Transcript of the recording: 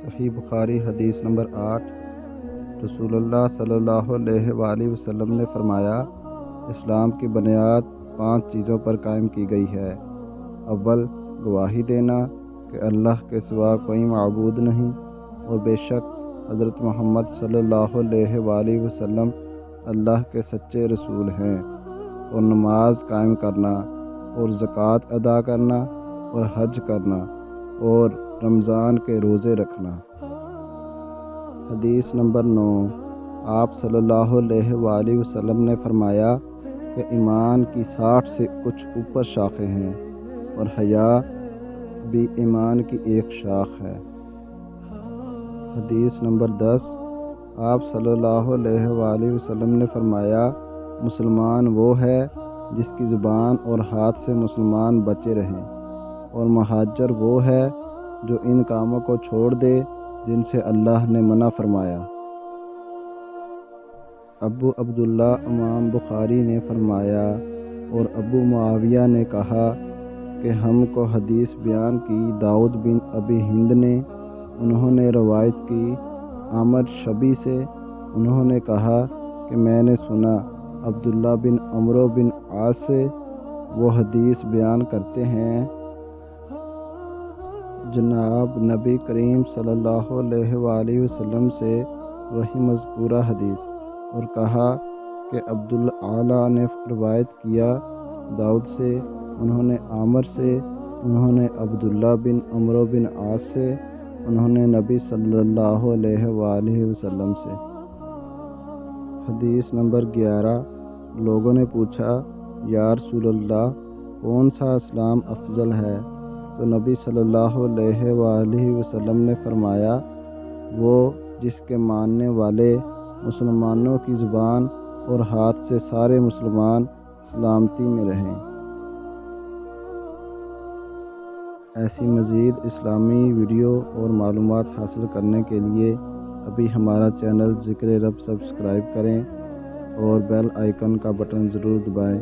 صحیح بخاری حدیث نمبر 8۔ رسول اللہ صلی اللہ علیہ وآلہ وسلم نے فرمایا، اسلام کی بنیاد 5 چیزوں پر قائم کی گئی ہے۔ اول، گواہی دینا کہ اللہ کے سوا کوئی معبود نہیں اور بے شک حضرت محمد صلی اللہ علیہ وآلہ وسلم اللہ کے سچے رسول ہیں، اور نماز قائم کرنا اور زکوٰۃ ادا کرنا اور حج کرنا اور رمضان کے روزے رکھنا۔ حدیث نمبر 9۔ آپ صلی اللہ علیہ وآلہ وسلم نے فرمایا کہ ایمان کی 60 سے کچھ اوپر شاخیں ہیں، اور حیا بھی ایمان کی ایک شاخ ہے۔ حدیث نمبر 10۔ آپ صلی اللہ علیہ وآلہ وسلم نے فرمایا، مسلمان وہ ہے جس کی زبان اور ہاتھ سے مسلمان بچے رہیں، اور مہاجر وہ ہے جو ان کاموں کو چھوڑ دے جن سے اللہ نے منع فرمایا۔ ابو عبداللہ امام بخاری نے فرمایا اور ابو معاویہ نے کہا کہ ہم کو حدیث بیان کی داؤد بن ابی ہند نے، انہوں نے روایت کی عامر شبی سے، انہوں نے کہا کہ میں نے سنا عبداللہ بن عمرو بن عاص سے، وہ حدیث بیان کرتے ہیں، جناب نبی کریم صلی اللہ علیہ وآلہ وسلم سے وہی مذکورہ حدیث، اور کہا کہ عبدالعالی نے روایت کیا داؤد سے، انہوں نے عامر سے، انہوں نے عبداللہ بن عمرو بن عاص سے، انہوں نے نبی صلی اللہ علیہ وآلہ وسلم سے۔ حدیث نمبر 11۔ لوگوں نے پوچھا، یا رسول اللہ، کون سا اسلام افضل ہے؟ تو نبی صلی اللہ علیہ وآلہ وسلم نے فرمایا، وہ جس کے ماننے والے مسلمانوں کی زبان اور ہاتھ سے سارے مسلمان سلامتی میں رہیں۔ ایسی مزید اسلامی ویڈیو اور معلومات حاصل کرنے کے لیے ابھی ہمارا چینل ذکر رب سبسکرائب کریں اور بیل آئیکن کا بٹن ضرور دبائیں۔